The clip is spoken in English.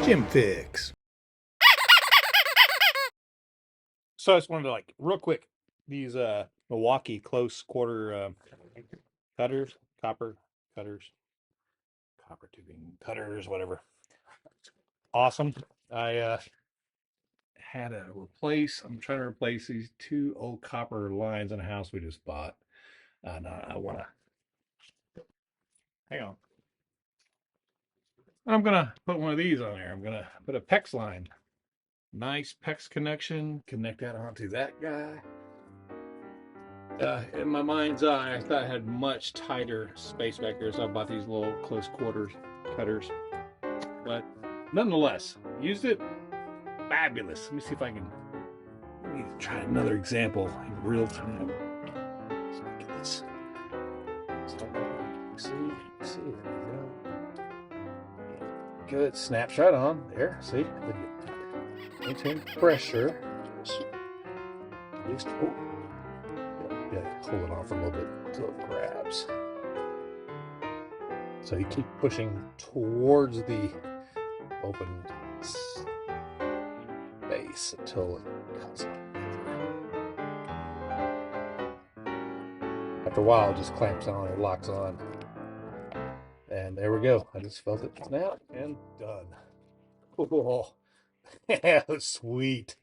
Gym Fix. So I just wanted to, like, real quick, these Milwaukee close quarter cutters, copper tubing cutters, whatever. Awesome. I had to replace. I'm trying to replace these two old copper lines in a house we just bought, and I want to hang on. I'm gonna put one of these on there. I'm gonna put a PEX line. Nice PEX connection. Connect that onto that guy. In my mind's eye, I thought I had much tighter space back there, so I bought these little close quarters cutters. But nonetheless, used it. Fabulous. Let me see if I can. Let me try another example in real time. Let's look at this. See, there we go. Good snapshot on there. See, maintain pressure. At least, oh, yeah, hold it on for a little bit until it grabs. So you keep pushing towards the open space until it comes up. After a while, it just clamps on or locks on. And there we go. I just felt it snap and done. Oh, sweet.